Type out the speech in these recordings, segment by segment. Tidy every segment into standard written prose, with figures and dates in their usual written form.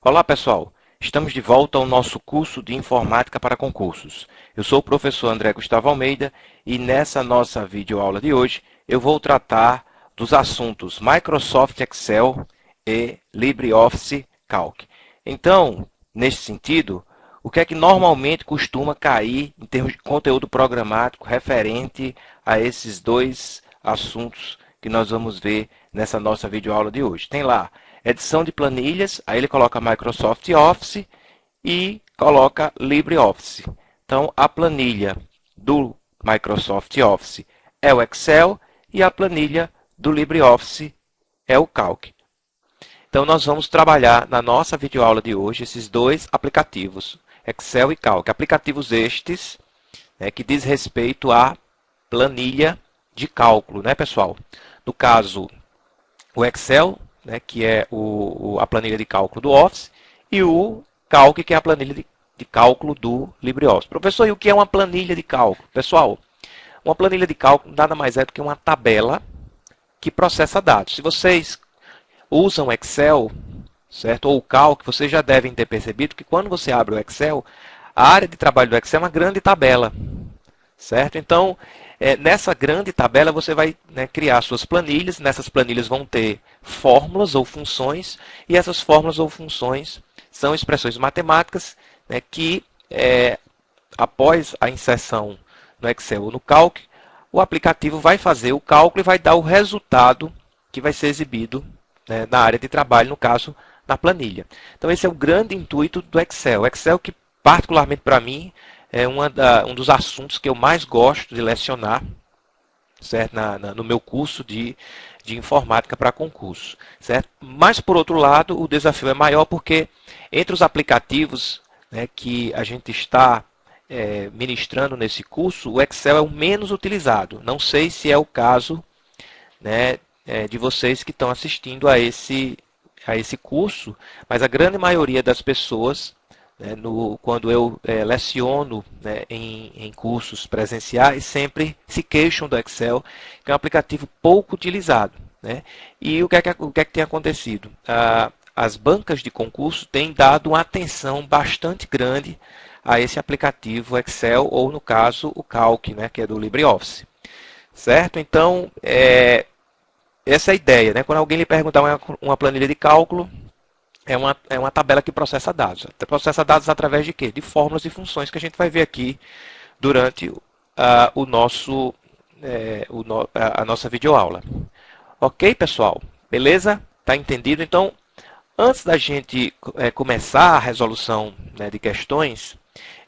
Olá, pessoal! Estamos de volta ao nosso curso de Informática para Concursos. Eu sou o professor André Gustavo Almeida e nessa nossa videoaula de hoje eu vou tratar dos assuntos Microsoft Excel e LibreOffice Calc. Então, nesse sentido, o que é que normalmente costuma cair em termos de conteúdo programático referente a esses dois assuntos que nós vamos ver nessa nossa videoaula de hoje? Tem lá edição de planilhas, aí ele coloca Microsoft Office e coloca LibreOffice. Então, a planilha do Microsoft Office é o Excel e a planilha do LibreOffice é o Calc. Então, nós vamos trabalhar na nossa videoaula de hoje esses dois aplicativos, Excel e Calc. Aplicativos estes, que diz respeito à planilha de cálculo, né, pessoal? No caso, o Excel, que é a planilha de cálculo do Office, e o Calc, que é a planilha de cálculo do LibreOffice. Professor, e o que é uma planilha de cálculo? Pessoal, uma planilha de cálculo nada mais é do que uma tabela que processa dados. Se vocês usam Excel, certo, ou o Calc, vocês já devem ter percebido que quando você abre o Excel, a área de trabalho do Excel é uma grande tabela, certo? Então, nessa grande tabela você vai criar suas planilhas. Nessas planilhas vão ter fórmulas ou funções, e essas fórmulas ou funções são expressões matemáticas que, após a inserção no Excel ou no Calc, o aplicativo vai fazer o cálculo e vai dar o resultado que vai ser exibido na área de trabalho, no caso, na planilha. Então, esse é o grande intuito do Excel. O Excel que, particularmente para mim, é um dos assuntos que eu mais gosto de lecionar, certo? No meu curso de informática para concurso, certo? Mas, por outro lado, o desafio é maior porque entre os aplicativos que a gente está ministrando nesse curso, o Excel é o menos utilizado. Não sei se é o caso de vocês que estão assistindo a esse curso, mas a grande maioria das pessoas, quando eu leciono em cursos presenciais, sempre se queixam do Excel, que é um aplicativo pouco utilizado. E o que é que tem acontecido? As bancas de concurso têm dado uma atenção bastante grande a esse aplicativo Excel, ou no caso o Calc, que é do LibreOffice. Certo? Então, essa é a ideia. Quando alguém lhe perguntar uma planilha de cálculo, é uma tabela que processa dados. Processa dados através de quê? De fórmulas e funções que a gente vai ver aqui durante a nossa videoaula. Ok, pessoal? Beleza? Tá entendido? Então, antes da gente começar a resolução de questões,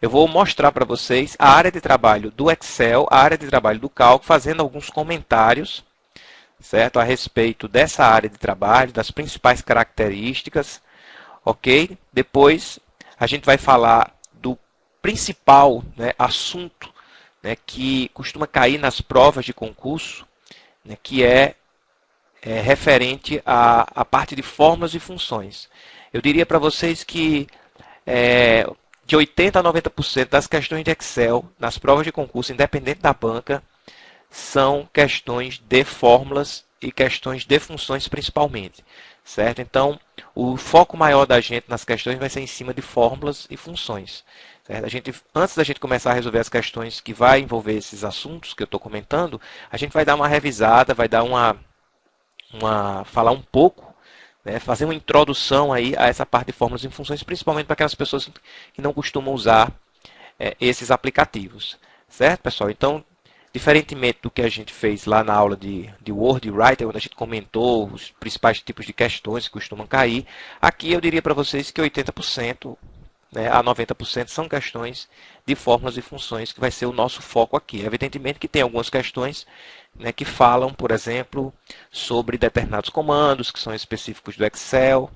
eu vou mostrar para vocês a área de trabalho do Excel, a área de trabalho do Calc, fazendo alguns comentários, certo? A respeito dessa área de trabalho, das principais características, ok? Depois a gente vai falar do principal assunto que costuma cair nas provas de concurso, que é referente à parte de fórmulas e funções. Eu diria para vocês que de 80% a 90% das questões de Excel nas provas de concurso, independente da banca, são questões de fórmulas e questões de funções principalmente, certo? Então, o foco maior da gente nas questões vai ser em cima de fórmulas e funções. Certo? Antes da gente começar a resolver as questões que vai envolver esses assuntos que eu estou comentando, a gente vai dar uma revisada, vai dar falar um pouco, fazer uma introdução aí a essa parte de fórmulas e funções, principalmente para aquelas pessoas que não costumam usar esses aplicativos. Certo, pessoal? Então, diferentemente do que a gente fez lá na aula de Word e Writer, onde a gente comentou os principais tipos de questões que costumam cair, aqui eu diria para vocês que 80% a 90% são questões de fórmulas e funções, que vai ser o nosso foco aqui. Evidentemente que tem algumas questões que falam, por exemplo, sobre determinados comandos que são específicos do Excel,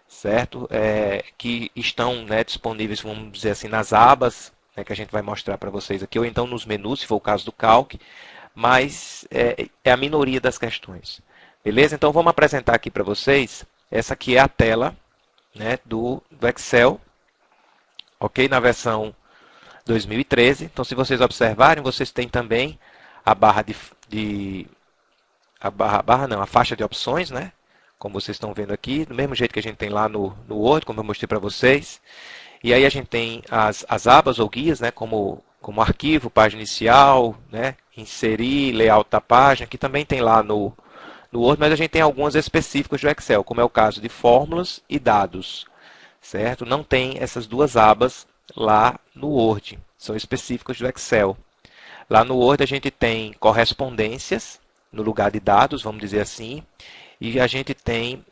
certo? Que estão disponíveis, vamos dizer assim, nas abas, que a gente vai mostrar para vocês aqui, ou então nos menus, se for o caso do Calc, mas é a minoria das questões. Beleza? Então vamos apresentar aqui para vocês, essa aqui é a tela do Excel, ok? Na versão 2013. Então, se vocês observarem, vocês têm também a barra a faixa de opções, como vocês estão vendo aqui, do mesmo jeito que a gente tem lá no Word, como eu mostrei para vocês. E aí a gente tem as abas ou guias, né, como arquivo, página inicial, né, inserir, layout da página, que também tem lá no Word, mas a gente tem algumas específicas do Excel, como é o caso de fórmulas e dados, certo? Não tem essas duas abas lá no Word, são específicas do Excel. Lá no Word a gente tem correspondências, no lugar de dados, vamos dizer assim, e a gente tem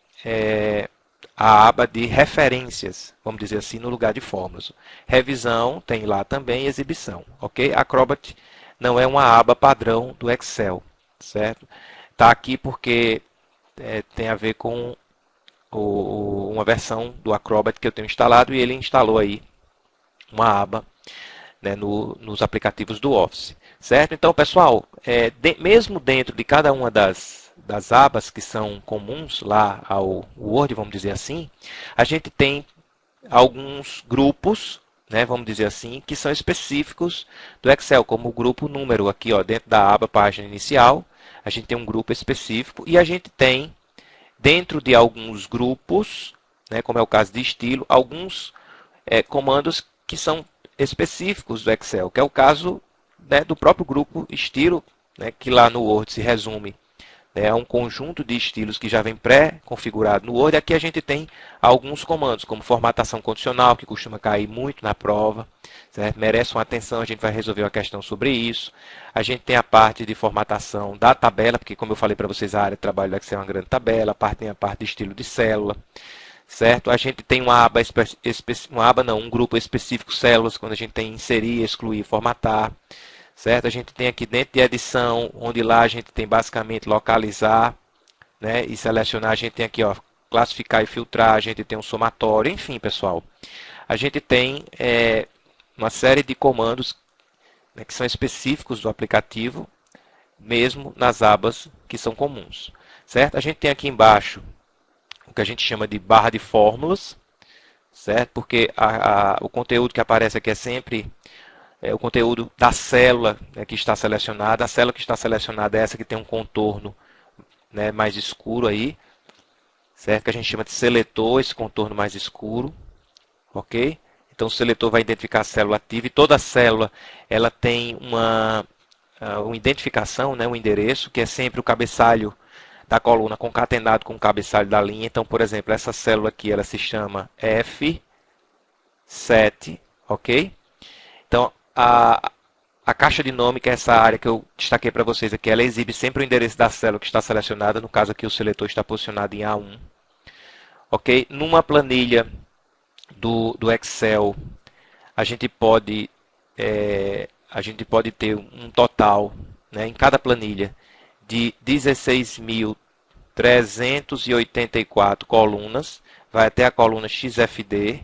a aba de referências, vamos dizer assim, no lugar de fórmulas. Revisão tem lá também, exibição, ok? Acrobat não é uma aba padrão do Excel, certo? Está aqui porque tem a ver com uma versão do Acrobat que eu tenho instalado e ele instalou aí uma aba, né, nos aplicativos do Office, certo? Então, pessoal, mesmo dentro de cada uma das abas que são comuns lá ao Word, vamos dizer assim, a gente tem alguns grupos, né, vamos dizer assim, que são específicos do Excel, como o grupo número aqui, ó, dentro da aba página inicial, a gente tem um grupo específico e a gente tem, dentro de alguns grupos, né, como é o caso de estilo, alguns comandos que são específicos do Excel, que é o caso, né, do próprio grupo estilo, né, que lá no Word se resume, né, a um conjunto de estilos que já vem pré-configurado no Word. Aqui a gente tem alguns comandos, como formatação condicional, que costuma cair muito na prova, certo? Merece uma atenção, a gente vai resolver uma questão sobre isso. A gente tem a parte de formatação da tabela, porque como eu falei para vocês, a área de trabalho do Excel é uma grande tabela, tem a parte de estilo de célula, certo? A gente tem uma aba, um grupo específico, células, quando a gente tem inserir, excluir, formatar, certo? A gente tem aqui dentro de edição, onde lá a gente tem basicamente localizar, né, e selecionar. A gente tem aqui, ó, classificar e filtrar, a gente tem um somatório, enfim, pessoal. A gente tem uma série de comandos, né, que são específicos do aplicativo, mesmo nas abas que são comuns, certo? A gente tem aqui embaixo o que a gente chama de barra de fórmulas, certo? Porque o conteúdo que aparece aqui é sempre o conteúdo da célula, né, que está selecionada. A célula que está selecionada é essa que tem um contorno, né, mais escuro aí, certo? Que a gente chama de seletor, esse contorno mais escuro, ok? Então o seletor vai identificar a célula ativa e toda célula ela tem uma identificação, né, um endereço, que é sempre o cabeçalho da coluna concatenado com o cabeçalho da linha. Então, por exemplo, essa célula aqui ela se chama F7, ok? Então, a caixa de nome, que é essa área que eu destaquei para vocês aqui, ela exibe sempre o endereço da célula que está selecionada. No caso aqui, o seletor está posicionado em A1. Ok? Numa planilha do Excel, a gente pode ter um total, né, em cada planilha de 16.384 colunas, vai até a coluna XFD,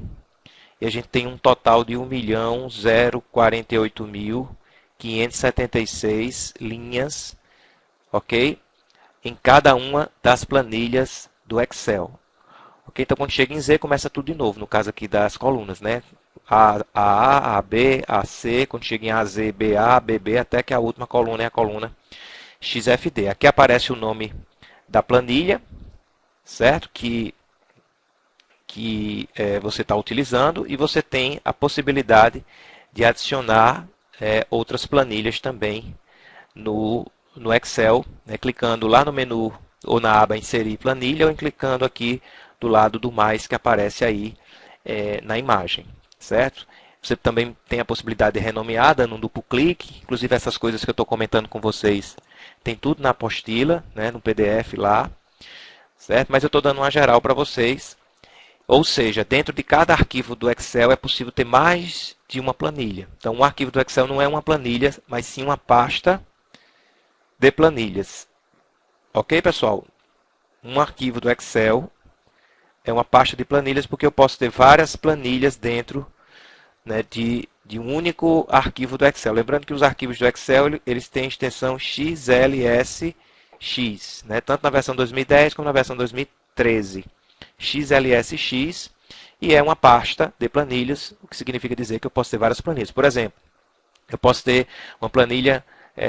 e a gente tem um total de 1.048.576 linhas, ok? Em cada uma das planilhas do Excel. Ok? Então, quando chega em Z, começa tudo de novo, no caso aqui das colunas, né? A, B, A, C, quando chega em A, Z, B, A, B, B, até que a última coluna é a coluna XFD. Aqui aparece o nome da planilha, certo? Que você está utilizando, e você tem a possibilidade de adicionar outras planilhas também no Excel, né? Clicando lá no menu ou na aba Inserir Planilha, ou clicando aqui do lado do mais que aparece aí na imagem, certo? Você também tem a possibilidade de renomear, dando um duplo clique. Inclusive essas coisas que eu estou comentando com vocês, tem tudo na apostila, né, no PDF lá, certo? Mas eu estou dando uma geral para vocês. Ou seja, dentro de cada arquivo do Excel é possível ter mais de uma planilha. Então, um arquivo do Excel não é uma planilha, mas sim uma pasta de planilhas. Ok, pessoal? Um arquivo do Excel é uma pasta de planilhas, porque eu posso ter várias planilhas dentro, né, de um único arquivo do Excel. Lembrando que os arquivos do Excel eles têm a extensão XLSX, né, tanto na versão 2010 como na versão 2013. XLSX, e é uma pasta de planilhas, o que significa dizer que eu posso ter várias planilhas. Por exemplo, eu posso ter uma planilha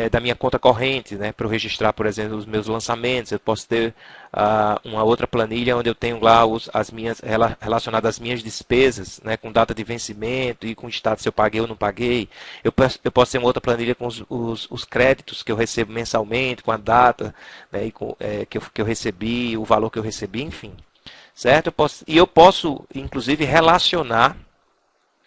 da minha conta corrente, né, para eu registrar, por exemplo, os meus lançamentos. Eu posso ter uma outra planilha onde eu tenho lá as minhas relacionadas às minhas despesas, né, com data de vencimento e com status se eu paguei ou não paguei. Eu posso ter uma outra planilha com os créditos que eu recebo mensalmente, com a data, né, que eu recebi, o valor que eu recebi, enfim. Certo? Eu posso, inclusive, relacionar,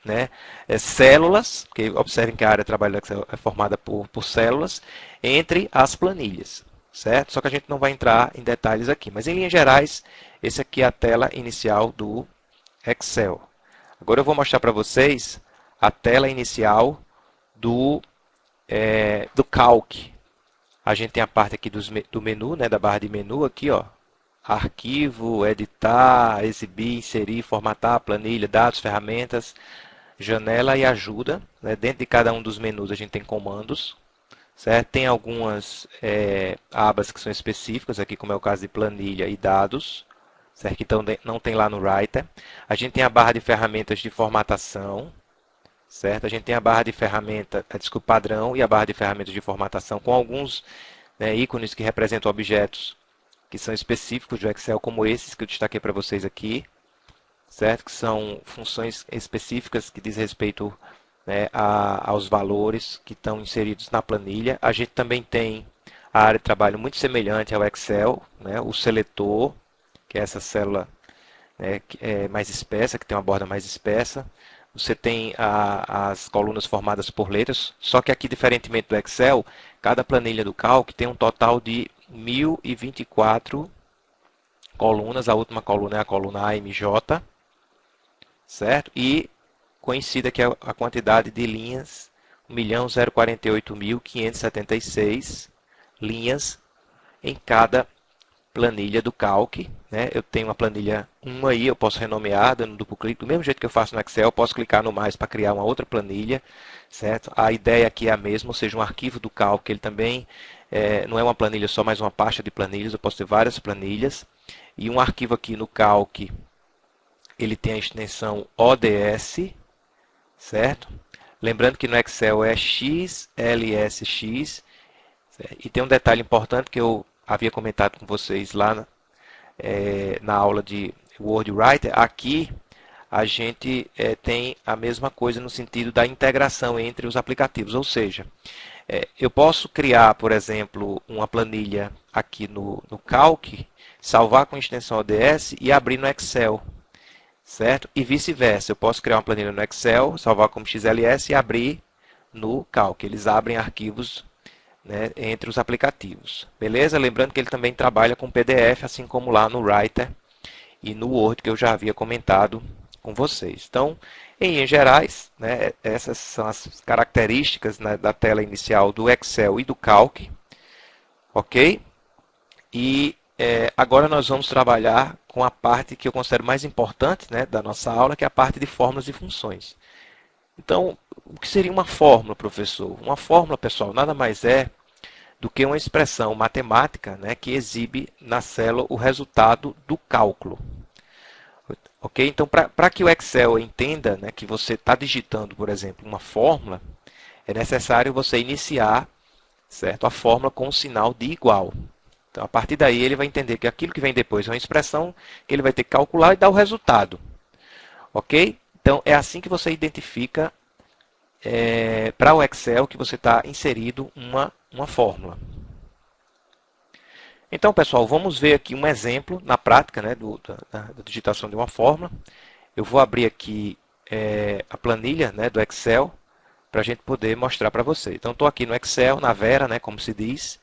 né, células, porque observem que a área de trabalho do Excel é formada por células, entre as planilhas, certo? Só que a gente não vai entrar em detalhes aqui, mas em linhas gerais, esse aqui é a tela inicial do Excel. Agora eu vou mostrar para vocês a tela inicial do Calc. A gente tem a parte aqui do menu, né, da barra de menu aqui, ó, arquivo, editar, exibir, inserir, formatar, planilha, dados, ferramentas, janela e ajuda, né? Dentro de cada um dos menus a gente tem comandos, certo? Tem algumas abas que são específicas, aqui como é o caso de planilha e dados, certo? Então não tem lá no Writer. A gente tem a barra de ferramentas de formatação, certo? A gente tem a barra de ferramenta, desculpa, padrão e a barra de ferramentas de formatação com alguns, né, ícones que representam objetos que são específicos do Excel, como esses que eu destaquei para vocês aqui, certo? Que são funções específicas que diz respeito, né, aos valores que estão inseridos na planilha. A gente também tem a área de trabalho muito semelhante ao Excel, né? O seletor, que é essa célula, né, que é mais espessa, que tem uma borda mais espessa. Você tem as colunas formadas por letras, só que aqui, diferentemente do Excel, cada planilha do Calc tem um total de 1024 colunas. A última coluna é a coluna AMJ, certo? E conhecida que é a quantidade de linhas, 1.048.576 linhas em cada planilha do Calc, né? Eu tenho uma planilha 1 aí, eu posso renomear, dando duplo clique, do mesmo jeito que eu faço no Excel, eu posso clicar no mais para criar uma outra planilha, certo? A ideia aqui é a mesma, ou seja, um arquivo do Calc, ele também não é uma planilha só, mas uma pasta de planilhas, eu posso ter várias planilhas, e um arquivo aqui no Calc, ele tem a extensão ODS, certo? Lembrando que no Excel é XLSX, certo? E tem um detalhe importante que eu havia comentado com vocês lá na aula de Word Writer. Aqui a gente tem a mesma coisa no sentido da integração entre os aplicativos, ou seja, eu posso criar, por exemplo, uma planilha aqui no Calc, salvar com extensão ODS e abrir no Excel, certo? E vice-versa, eu posso criar uma planilha no Excel, salvar como XLS e abrir no Calc. Eles abrem arquivos, né, entre os aplicativos. Beleza? Lembrando que ele também trabalha com PDF, assim como lá no Writer e no Word, que eu já havia comentado com vocês. Então, em linhas gerais, né, essas são as características, né, da tela inicial do Excel e do Calc. Ok? E agora nós vamos trabalhar com a parte que eu considero mais importante, né, da nossa aula, que é a parte de fórmulas e funções. Então, o que seria uma fórmula, professor? Uma fórmula, pessoal, nada mais é do que uma expressão matemática, né, que exibe na célula o resultado do cálculo. Ok? Então, para que o Excel entenda, né, que você está digitando, por exemplo, uma fórmula, é necessário você iniciar, certo, a fórmula com o sinal de igual. Então, a partir daí, ele vai entender que aquilo que vem depois é uma expressão que ele vai ter que calcular e dar o resultado. Ok? Então, é assim que você identifica para o Excel que você está inserido uma fórmula. Então, pessoal, vamos ver aqui um exemplo na prática, né, da digitação de uma fórmula. Eu vou abrir aqui a planilha, né, do Excel para a gente poder mostrar para vocês. Então, estou aqui no Excel, na Vera, né, como se diz.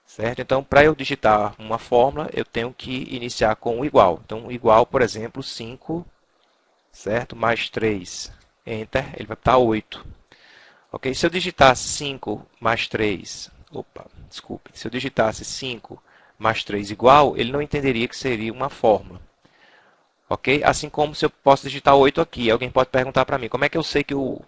Certo? Então, para eu digitar uma fórmula, eu tenho que iniciar com o igual. Então, igual, por exemplo, 5, certo? Mais 3, Enter, ele vai para 8. Ok? Se eu digitasse 5 mais 3, desculpe, se eu digitasse 5 mais 3 igual, ele não entenderia que seria uma fórmula. Ok? Assim como se eu posso digitar 8 aqui. Alguém pode perguntar para mim, como é que eu sei que o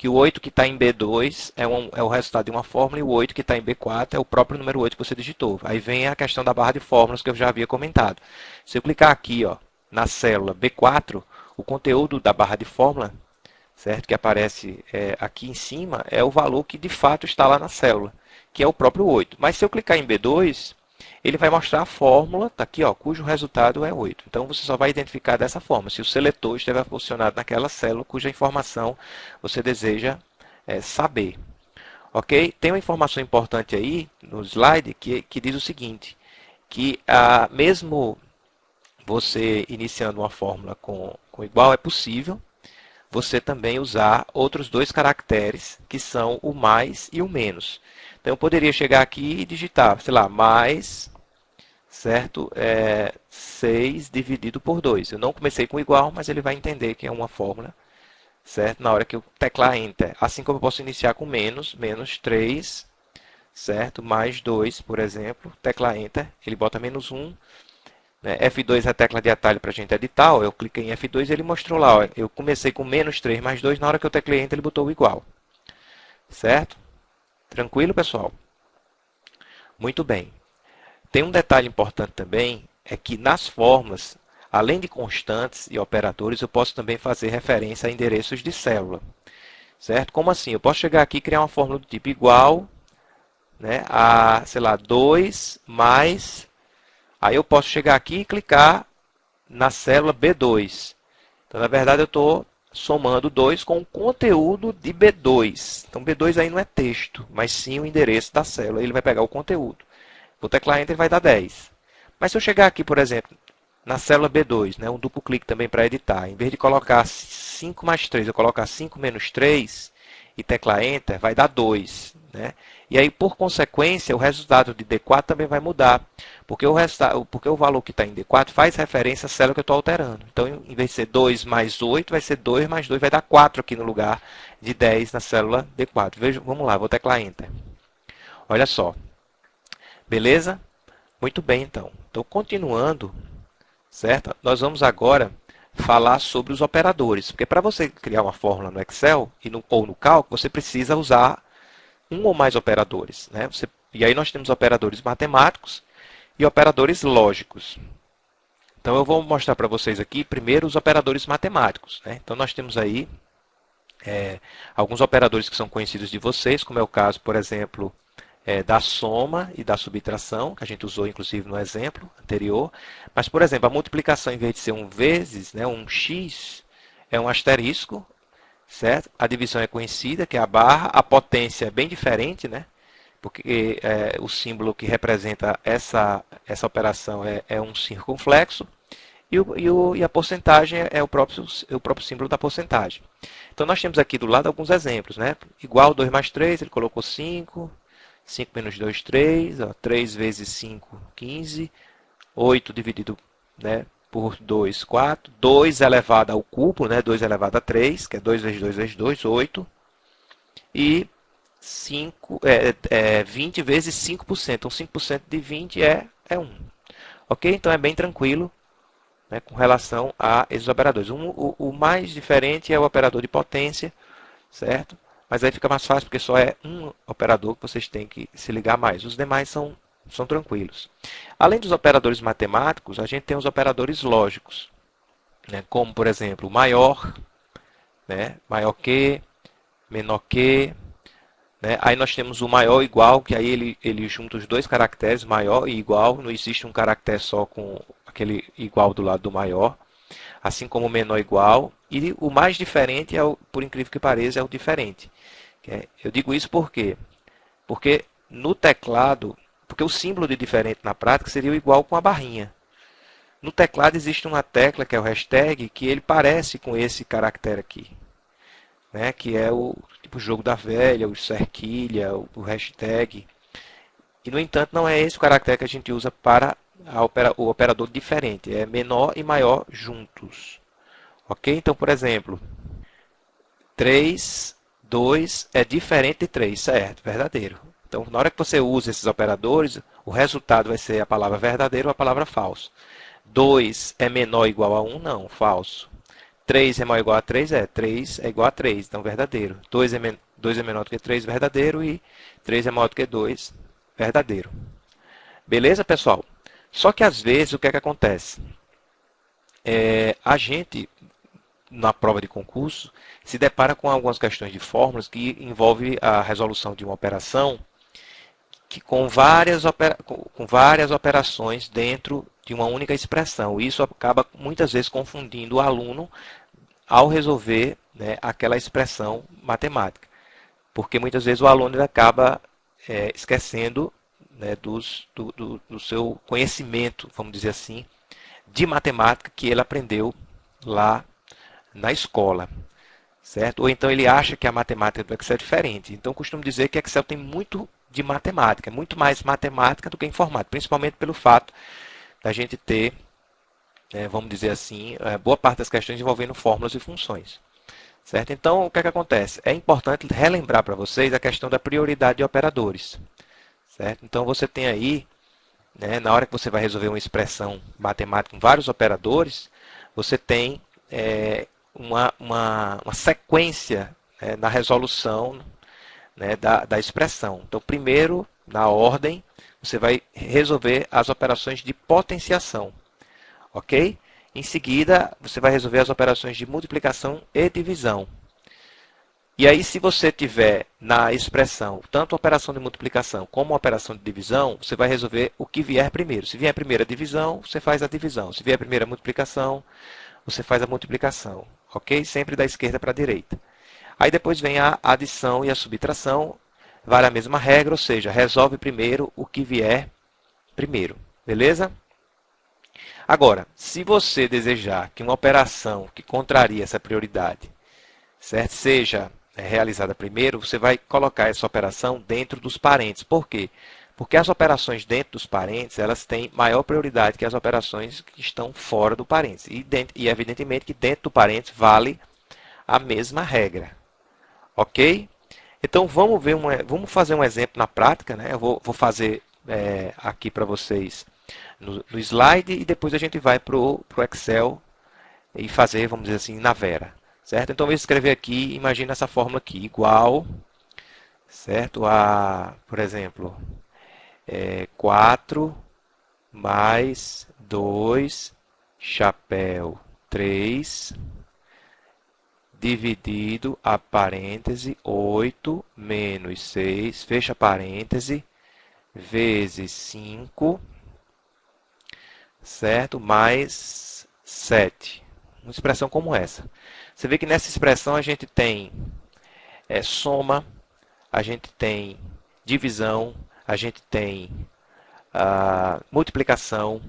8 que está em B2 é o resultado de uma fórmula e o 8 que está em B4 é o próprio número 8 que você digitou. Aí vem a questão da barra de fórmulas que eu já havia comentado. Se eu clicar aqui, ó, na célula B4, o conteúdo da barra de fórmula, certo, que aparece aqui em cima, é o valor que de fato está lá na célula. que é o próprio 8. Mas se eu clicar em B2, ele vai mostrar a fórmula, tá aqui, ó, cujo resultado é 8. Então, você só vai identificar dessa forma, se o seletor estiver posicionado naquela célula cuja informação você deseja saber. Ok? Tem uma informação importante aí no slide que diz o seguinte, que mesmo você iniciando uma fórmula com igual, é possível você também usar outros dois caracteres, que são o mais e o menos. Então, eu poderia chegar aqui e digitar, sei lá, mais, certo? 6 dividido por 2. Eu não comecei com igual, mas ele vai entender que é uma fórmula, certo? Na hora que eu teclar Enter. Assim como eu posso iniciar com menos 3, certo? Mais 2, por exemplo, teclar Enter, ele bota menos 1, né? F2 é a tecla de atalho para a gente editar, ó. Eu cliquei em F2 e ele mostrou lá, ó. Eu comecei com menos 3 mais 2, na hora que eu teclei Enter ele botou o igual, certo? Tranquilo, pessoal? Muito bem. Tem um detalhe importante também, é que nas fórmulas, além de constantes e operadores, eu posso também fazer referência a endereços de célula, certo? Como assim? Eu posso chegar aqui e criar uma fórmula do tipo igual, né, a, sei lá, 2 mais... Aí eu posso chegar aqui e clicar na célula B2. Então, na verdade, eu estou somando 2 com o conteúdo de B2. Então, B2 aí não é texto, mas sim o endereço da célula. Ele vai pegar o conteúdo. Vou teclar Enter e vai dar 10. Mas se eu chegar aqui, por exemplo, na célula B2, né, um duplo clique também para editar, em vez de colocar 5 mais 3, eu colocar 5 menos 3 e teclar Enter, vai dar 2. Né? E aí, por consequência, o resultado de D4 também vai mudar, porque o valor que está em D4 faz referência à célula que eu estou alterando. Então, em vez de ser 2 mais 8, vai ser 2 mais 2, vai dar 4 aqui no lugar de 10 na célula D4. Veja, vamos lá, vou teclar Enter. Olha só. Beleza? Muito bem, então. Então, continuando, certo? Nós vamos agora falar sobre os operadores, porque para você criar uma fórmula no Excel ou no cálculo, você precisa usar um ou mais operadores, né? E aí nós temos operadores matemáticos e operadores lógicos. Então, eu vou mostrar para vocês aqui primeiro os operadores matemáticos, né? Então, nós temos aí alguns operadores que são conhecidos de vocês, como é o caso, por exemplo, da soma e da subtração, que a gente usou inclusive no exemplo anterior. Mas, por exemplo, a multiplicação, em vez de ser um vezes, né, um x, é um asterisco, certo? A divisão é conhecida, que é a barra. A potência é bem diferente, né? Porque o símbolo que representa essa operação é um circunflexo. E a porcentagem é o próprio símbolo da porcentagem. Então, nós temos aqui do lado alguns exemplos, né? Igual 2 mais 3, ele colocou 5. 5 menos 2, 3. Ó, 3 vezes 5, 15. 8 dividido, né, por 2, 4. 2 elevado ao cubo, né, 2 elevado a 3, que é 2 vezes 2 vezes 2, 8. E 20 vezes 5%. Então, 5% de 20 é 1. Ok? Então, é bem tranquilo, né, com relação a esses operadores. O mais diferente é o operador de potência, certo? Mas aí fica mais fácil porque só é um operador que vocês têm que se ligar mais. Os demais são tranquilos. Além dos operadores matemáticos, a gente tem os operadores lógicos, né? Como, por exemplo, maior, né? Maior que, menor que. Né? Aí nós temos o maior e igual, que aí ele junta os dois caracteres, maior e igual. Não existe um caractere só com aquele igual do lado do maior. Assim como o menor igual. E o mais diferente, por incrível que pareça, é o diferente. Eu digo isso por quê? Porque no teclado, porque o símbolo de diferente na prática seria o igual com a barrinha. No teclado existe uma tecla, que é o hashtag, que ele parece com esse caractere aqui. Né? Que é o tipo jogo da velha, o cerquilha, o hashtag. E, no entanto, não é esse o caractere que a gente usa para o operador diferente. É menor e maior juntos. Ok? Então, por exemplo, 3, 2 é diferente de 3, certo? Verdadeiro. Então, na hora que você usa esses operadores, o resultado vai ser a palavra verdadeiro ou a palavra falso. 2 é menor ou igual a 1? Não, falso. 3 é maior ou igual a 3? 3 é igual a 3, então verdadeiro. 2 é menor do que 3, verdadeiro. E 3 é maior do que 2, verdadeiro. Beleza, pessoal? Só que, às vezes, o que é que acontece? A gente, na prova de concurso, se depara com algumas questões de fórmulas que envolvem a resolução de uma operação que com várias operações dentro de uma única expressão. Isso acaba muitas vezes confundindo o aluno ao resolver, né, aquela expressão matemática. Porque muitas vezes o aluno acaba esquecendo, né, do seu conhecimento, vamos dizer assim, de matemática que ele aprendeu lá na escola. Certo? Ou então ele acha que a matemática do Excel é diferente. Então, eu costumo dizer que Excel tem muito de matemática, muito mais matemática do que informática, principalmente pelo fato da gente ter, vamos dizer assim, boa parte das questões envolvendo fórmulas e funções. Certo? Então, o que é que acontece? É importante relembrar para vocês a questão da prioridade de operadores. Certo? Então, você tem aí, né, na hora que você vai resolver uma expressão matemática com vários operadores, você tem uma sequência, né, na resolução, né, da expressão. Então, primeiro, na ordem, você vai resolver as operações de potenciação. Ok? Em seguida, você vai resolver as operações de multiplicação e divisão. E aí, se você tiver na expressão tanto a operação de multiplicação como a operação de divisão, você vai resolver o que vier primeiro. Se vier a primeira divisão, você faz a divisão. Se vier a primeira multiplicação, você faz a multiplicação. Ok? Sempre da esquerda para a direita. Aí depois vem a adição e a subtração. Vale a mesma regra, ou seja, resolve primeiro o que vier primeiro. Beleza? Agora, se você desejar que uma operação que contraria essa prioridade, certo, seja realizada primeiro, você vai colocar essa operação dentro dos parênteses. Por quê? Porque as operações dentro dos parênteses, elas têm maior prioridade que as operações que estão fora do parênteses. E evidentemente que dentro do parênteses vale a mesma regra. Ok? Então vamos fazer um exemplo na prática, né? Eu vou fazer aqui para vocês no slide e depois a gente vai para o Excel e fazer, vamos dizer assim, na Vera. Certo? Então, eu vou escrever aqui, imagina essa fórmula aqui, igual, certo? Por exemplo, 4 mais 2, chapéu 3, dividido a parêntese 8 menos 6, fecha parêntese, vezes 5, certo? Mais 7. Uma expressão como essa. Você vê que nessa expressão a gente tem soma, a gente tem divisão, a gente tem multiplicação,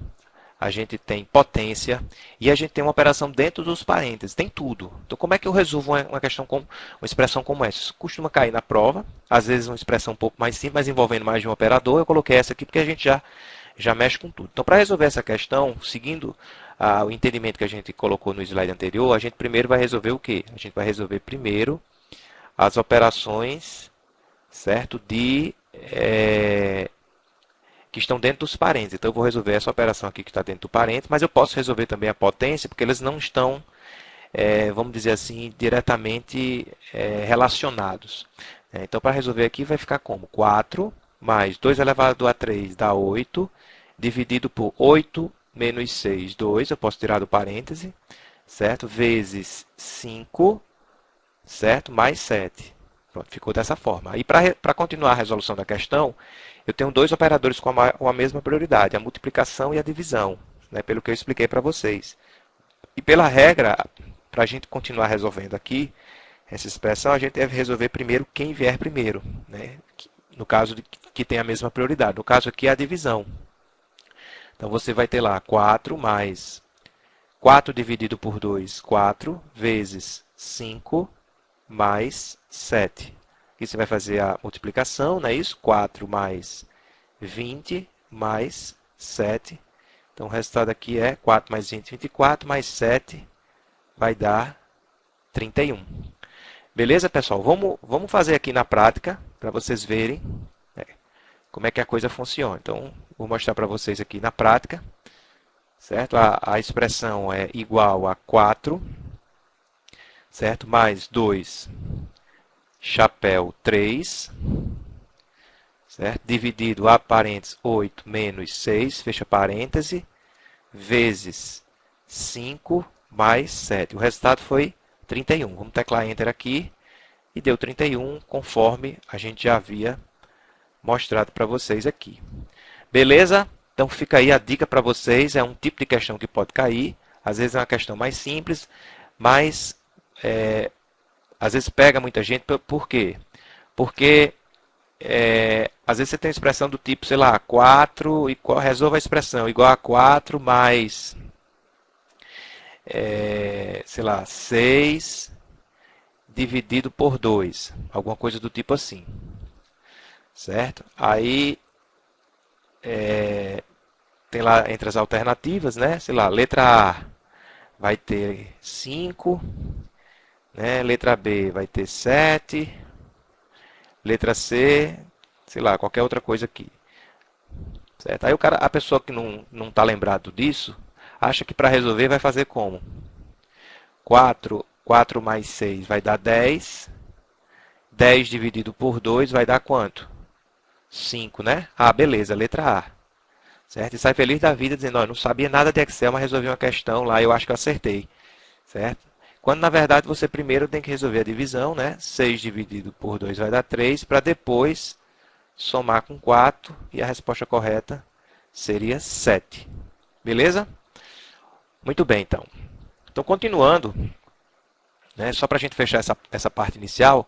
a gente tem potência e a gente tem uma operação dentro dos parênteses, tem tudo. Então, como é que eu resolvo uma expressão como essa? Isso costuma cair na prova, às vezes uma expressão um pouco mais simples, mas envolvendo mais de um operador. Eu coloquei essa aqui porque a gente já mexe com tudo. Então, para resolver essa questão, seguindo o entendimento que a gente colocou no slide anterior, a gente primeiro vai resolver o quê? A gente vai resolver primeiro as operações, certo, que estão dentro dos parênteses. Então, eu vou resolver essa operação aqui que está dentro do parênteses, mas eu posso resolver também a potência, porque eles não estão, vamos dizer assim, diretamente relacionados. Então, para resolver aqui, vai ficar como? 4 mais 2 elevado a 3 dá 8, dividido por 8 menos 6, 2, eu posso tirar do parêntese, certo? Vezes 5, certo? Mais 7. Pronto, ficou dessa forma. Aí, para continuar a resolução da questão, eu tenho dois operadores com a mesma prioridade, a multiplicação e a divisão, né? Pelo que eu expliquei para vocês. E pela regra, para a gente continuar resolvendo aqui, essa expressão, a gente deve resolver primeiro quem vier primeiro, né? No caso que tem a mesma prioridade. No caso aqui é a divisão. Então, você vai ter lá 4 mais 4 dividido por 2, 4, vezes 5, mais 7. Aqui você vai fazer a multiplicação, não é isso? 4 mais 20, mais 7. Então, o resultado aqui é 4 mais 20, 24, mais 7 vai dar 31. Beleza, pessoal? Vamos fazer aqui na prática, para vocês verem como é que a coisa funciona. Então, vou mostrar para vocês aqui na prática. Certo? A expressão é igual a 4, certo? Mais 2, chapéu 3, certo? Dividido a parênteses 8 menos 6, fecha parêntese, vezes 5 mais 7. O resultado foi 31. Vamos teclar Enter aqui e deu 31, conforme a gente já havia mostrado para vocês aqui. Beleza? Então fica aí a dica para vocês, é um tipo de questão que pode cair, às vezes é uma questão mais simples, mas às vezes pega muita gente. Por quê? Porque às vezes você tem uma expressão do tipo, sei lá, 4, resolva a expressão, igual a 4 mais, sei lá, 6 dividido por 2, alguma coisa do tipo assim, certo? Aí, tem lá entre as alternativas, né? Sei lá, letra A vai ter 5, né? Letra B vai ter 7, letra C, sei lá, qualquer outra coisa aqui. Certo? Aí a pessoa que não está lembrado disso, acha que para resolver vai fazer como? 4 mais 6 vai dar 10. 10 dividido por 2 vai dar quanto? 5, né? Ah, beleza, letra A. Certo? E sai feliz da vida dizendo, não sabia nada de Excel, mas resolvi uma questão lá, eu acho que eu acertei. Certo? Quando na verdade você primeiro tem que resolver a divisão, né? 6 dividido por 2 vai dar 3, para depois somar com 4 e a resposta correta seria 7. Beleza? Muito bem, então. Então, continuando, né, só para a gente fechar essa parte inicial,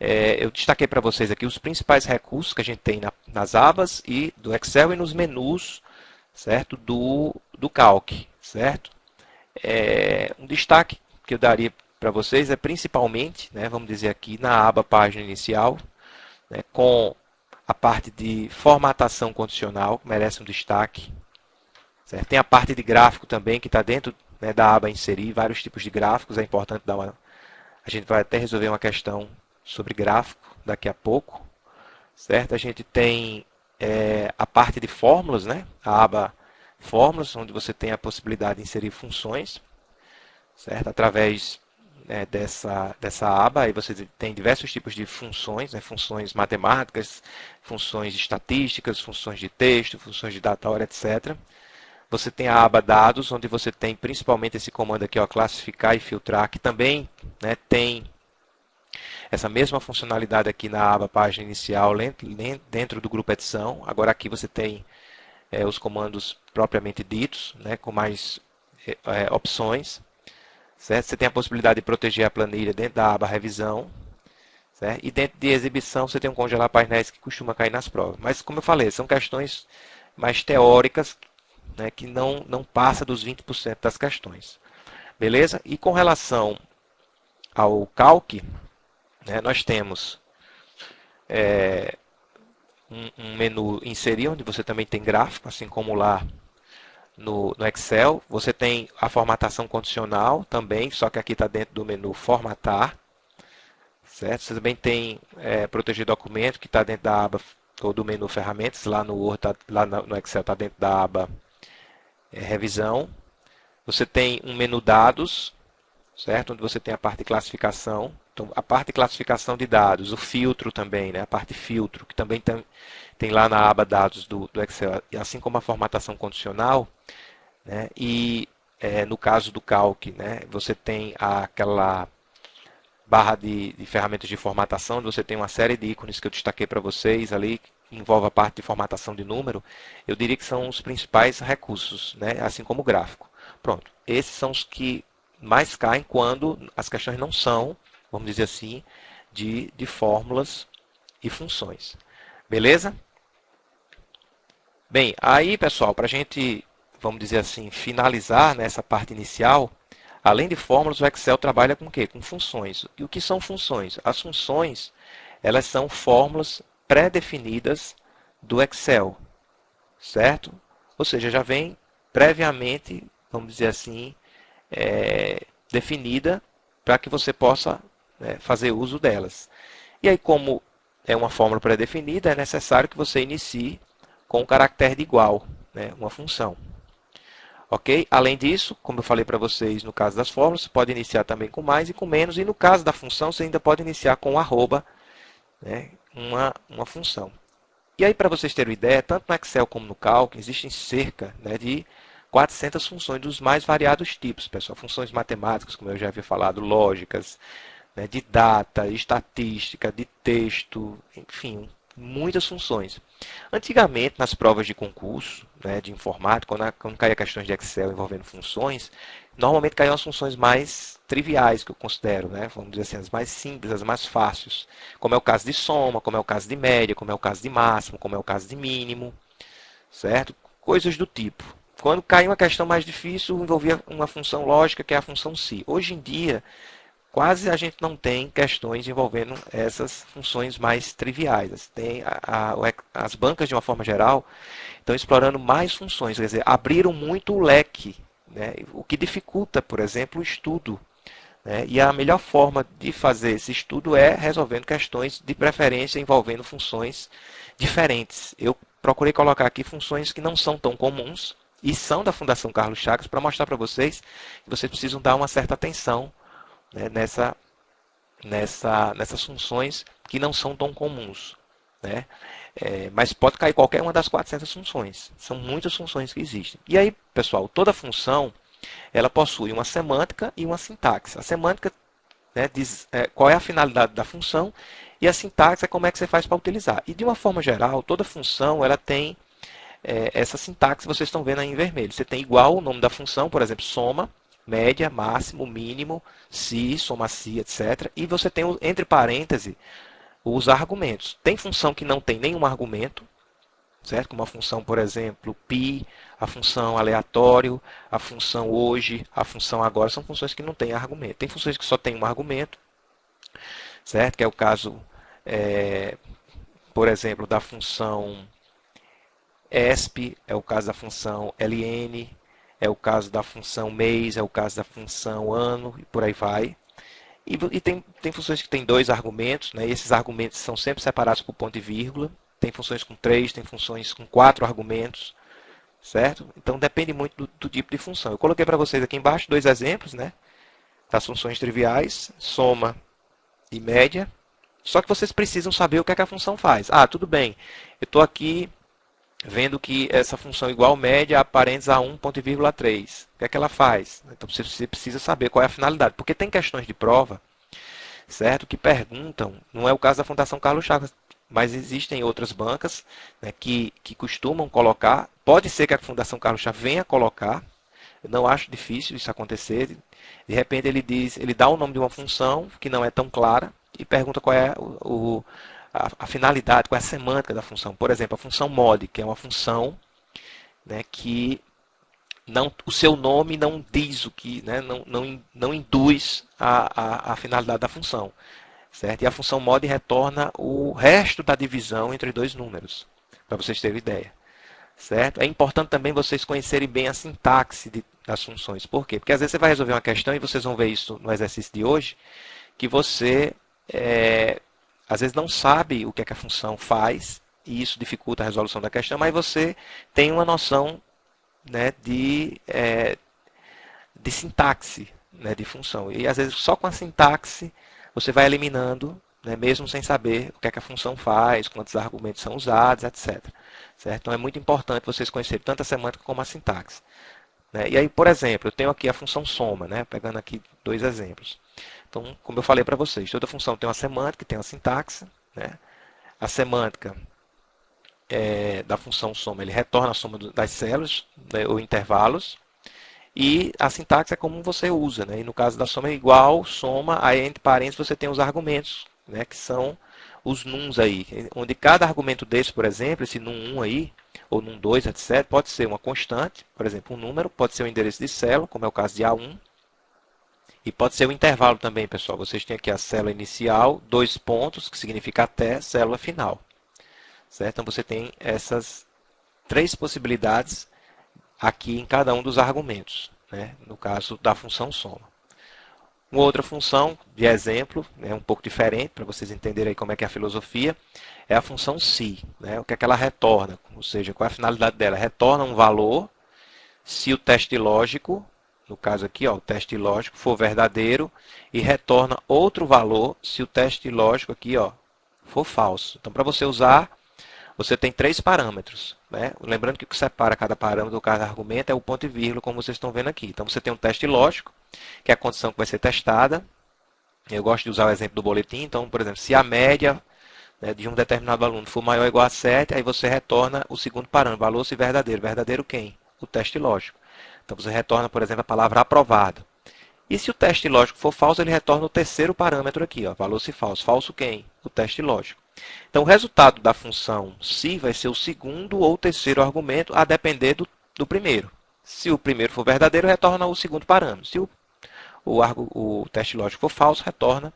eu destaquei para vocês aqui os principais recursos que a gente tem nas abas e do Excel e nos menus, certo? Do Calc, certo? Um destaque que eu daria para vocês é principalmente, né, vamos dizer aqui, na aba página inicial, né, com a parte de formatação condicional, que merece um destaque. Certo? Tem a parte de gráfico também, que está dentro, né, da aba inserir, vários tipos de gráficos, é importante dar uma... A gente vai até resolver uma questão sobre gráfico daqui a pouco. Certo? A gente tem a parte de fórmulas, né? A aba fórmulas, onde você tem a possibilidade de inserir funções, certo? Através dessa aba, aí você tem diversos tipos de funções, né? Funções matemáticas, funções estatísticas, funções de texto, funções de data hora, etc. Você tem a aba dados, onde você tem principalmente esse comando aqui, ó, classificar e filtrar, que também, né, tem essa mesma funcionalidade aqui na aba página inicial, dentro do grupo edição. Agora aqui você tem os comandos propriamente ditos, né, com mais opções. Certo? Você tem a possibilidade de proteger a planilha dentro da aba revisão. Certo? E dentro de exibição você tem um congelar painéis que costuma cair nas provas. Mas como eu falei, são questões mais teóricas, né, que não passa dos 20% das questões. Beleza? E com relação ao Calc, né, nós temos um menu inserir, onde você também tem gráfico, assim como lá no Excel. Você tem a formatação condicional também, só que aqui está dentro do menu formatar. Certo? Você também tem proteger documento, que está dentro da aba ou do menu ferramentas. Lá no Word, lá no Excel está dentro da aba revisão. Você tem um menu dados, certo? Onde você tem a parte de classificação. Então, a parte de classificação de dados, o filtro também, né? A parte filtro, que também tem lá na aba dados do Excel, assim como a formatação condicional, né? E no caso do Calc, né, você tem aquela barra de ferramentas de formatação, onde você tem uma série de ícones que eu destaquei para vocês ali, que envolve a parte de formatação de número. Eu diria que são os principais recursos, né? Assim como o gráfico. Pronto, esses são os que mais caem quando as questões não são, vamos dizer assim, de fórmulas e funções. Beleza? Bem, aí pessoal, para a gente, vamos dizer assim, finalizar nessa parte inicial, além de fórmulas, o Excel trabalha com o quê? Com funções. E o que são funções? As funções, elas são fórmulas pré-definidas do Excel, certo? Ou seja, já vem previamente, vamos dizer assim, definida para que você possa fazer uso delas. E aí, como é uma fórmula pré-definida, é necessário que você inicie com o caractere de igual, né, uma função. Ok? Além disso, como eu falei para vocês, no caso das fórmulas, você pode iniciar também com mais e com menos, e no caso da função, você ainda pode iniciar com arroba, né, uma função. E aí, para vocês terem uma ideia, tanto no Excel como no Calc, existem cerca, né, de 400 funções dos mais variados tipos, pessoal. Funções matemáticas, como eu já havia falado, lógicas, né, de data, estatística, de texto, enfim, muitas funções. Antigamente, nas provas de concurso, né, de informática, quando caía questões de Excel envolvendo funções, normalmente caíam as funções mais triviais, que eu considero, né, vamos dizer assim, as mais simples, as mais fáceis, como é o caso de soma, como é o caso de média, como é o caso de máximo, como é o caso de mínimo, certo? Coisas do tipo. Quando caiu uma questão mais difícil, envolvia uma função lógica, que é a função si. Hoje em dia, quase a gente não tem questões envolvendo essas funções mais triviais. As bancas, de uma forma geral, estão explorando mais funções, quer dizer, abriram muito o leque, né? O que dificulta, por exemplo, o estudo. Né? E a melhor forma de fazer esse estudo é resolvendo questões de preferência envolvendo funções diferentes. Eu procurei colocar aqui funções que não são tão comuns e são da Fundação Carlos Chagas para mostrar para vocês que vocês precisam dar uma certa atenção, né, nessas funções que não são tão comuns. Né? Mas pode cair qualquer uma das 400 funções. São muitas funções que existem. E aí, pessoal, toda função ela possui uma semântica e uma sintaxe. A semântica, né, diz qual é a finalidade da função e a sintaxe é como é que você faz para utilizar. E de uma forma geral, toda função ela tem essa sintaxe que vocês estão vendo aí em vermelho. Você tem igual o nome da função, por exemplo, soma, média, máximo, mínimo, si, soma si, etc. E você tem, entre parênteses, os argumentos. Tem função que não tem nenhum argumento, certo? Como a função, por exemplo, pi, a função aleatório, a função hoje, a função agora, são funções que não têm argumento. Tem funções que só têm um argumento, certo? Que é o caso, por exemplo, da função esp, é o caso da função ln, é o caso da função mês, é o caso da função ano, e por aí vai. E tem funções que têm dois argumentos, né? E esses argumentos são sempre separados por ponto e vírgula. Tem funções com 3, tem funções com 4 argumentos, certo? Então depende muito do tipo de função. Eu coloquei para vocês aqui embaixo 2 exemplos, né? Das funções triviais, soma e média. Só que vocês precisam saber o que é que a função faz. Ah, tudo bem, eu estou aqui vendo que essa função igual média aparentes a 1, ponto e vírgula 3. O que é que ela faz? Então você precisa saber qual é a finalidade. Porque tem questões de prova, certo? Que perguntam, não é o caso da Fundação Carlos Chagas, mas existem outras bancas, né, que costumam colocar. Pode ser que a Fundação Carlos Chagas venha colocar. Eu não acho difícil isso acontecer. De repente ele dá o nome de uma função que não é tão clara e pergunta qual é a finalidade, qual é a semântica da função. Por exemplo, a função mod, que é uma função, né, que o seu nome não diz o que, né, não induz a finalidade da função. Certo? E a função mod retorna o resto da divisão entre dois números, para vocês terem ideia. Certo? É importante também vocês conhecerem bem a sintaxe das funções. Por quê? Porque às vezes você vai resolver uma questão, e vocês vão ver isso no exercício de hoje, que você às vezes não sabe o que é que a função faz, e isso dificulta a resolução da questão, mas você tem uma noção, né, de sintaxe, né, de função. E às vezes só com a sintaxe você vai eliminando, né, mesmo sem saber o que é que a função faz, quantos argumentos são usados, etc. Certo? Então é muito importante vocês conhecerem tanto a semântica como a sintaxe. Né? E aí, por exemplo, eu tenho aqui a função soma, né, pegando aqui 2 exemplos. Então, como eu falei para vocês, toda função tem uma semântica e tem uma sintaxe. Né? A semântica da função soma, ele retorna a soma das células, né, ou intervalos. E a sintaxe é como você usa. Né? E no caso da soma é igual, soma, aí entre parênteses você tem os argumentos, né, que são os nuns aí. Onde cada argumento desse, por exemplo, esse num1 aí, ou num2, etc., pode ser uma constante, por exemplo, um número, pode ser um endereço de célula, como é o caso de A1, e pode ser o intervalo também, pessoal. Vocês têm aqui a célula inicial, 2 pontos, que significa até célula final. Certo? Então você tem essas 3 possibilidades aqui em cada um dos argumentos, né? No caso da função soma. Uma outra função de exemplo, né, um pouco diferente, para vocês entenderem aí como é que é a filosofia, é a função si. Né? O que é que ela retorna? Ou seja, qual é a finalidade dela? Retorna um valor se o teste lógico, no caso aqui, ó, o teste lógico for verdadeiro, e retorna outro valor se o teste lógico aqui, ó, for falso. Então, para você usar, você tem 3 parâmetros. Né? Lembrando que o que separa cada parâmetro ou cada argumento é o ponto e vírgula, como vocês estão vendo aqui. Então, você tem um teste lógico, que é a condição que vai ser testada. Eu gosto de usar o exemplo do boletim. Então, por exemplo, se a média né, de um determinado aluno for maior ou igual a 7, aí você retorna o segundo parâmetro, valor se verdadeiro. Verdadeiro quem? O teste lógico. Então você retorna, por exemplo, a palavra aprovado. E se o teste lógico for falso, ele retorna o terceiro parâmetro aqui, ó, valor se falso. Falso quem? O teste lógico. Então o resultado da função se vai ser o segundo ou terceiro argumento, a depender do primeiro. Se o primeiro for verdadeiro, retorna o segundo parâmetro. Se o teste lógico for falso, retorna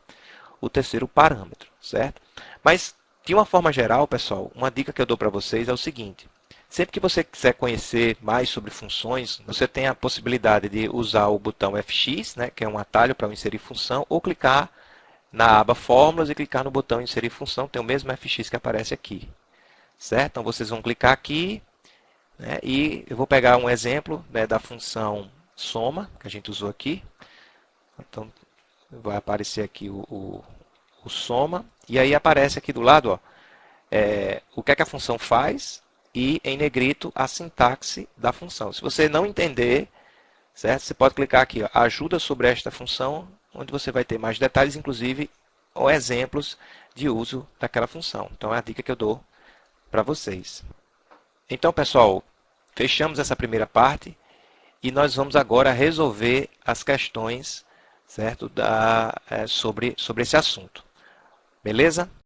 o terceiro parâmetro, certo? Mas, de uma forma geral, pessoal, uma dica que eu dou para vocês é o seguinte. Sempre que você quiser conhecer mais sobre funções, você tem a possibilidade de usar o botão FX, né, que é um atalho para inserir função, ou clicar na aba Fórmulas e clicar no botão Inserir função, tem o mesmo FX que aparece aqui, certo? Então, vocês vão clicar aqui, né, e eu vou pegar um exemplo, né, da função soma, que a gente usou aqui. Então, vai aparecer aqui o soma, e aí aparece aqui do lado, ó, o que é que a função faz e, em negrito, a sintaxe da função. Se você não entender, certo? Você pode clicar aqui, ó, ajuda sobre esta função, onde você vai ter mais detalhes, inclusive ou exemplos de uso daquela função. Então, é a dica que eu dou para vocês. Então, pessoal, fechamos essa primeira parte e nós vamos agora resolver as questões, certo? Sobre esse assunto. Beleza?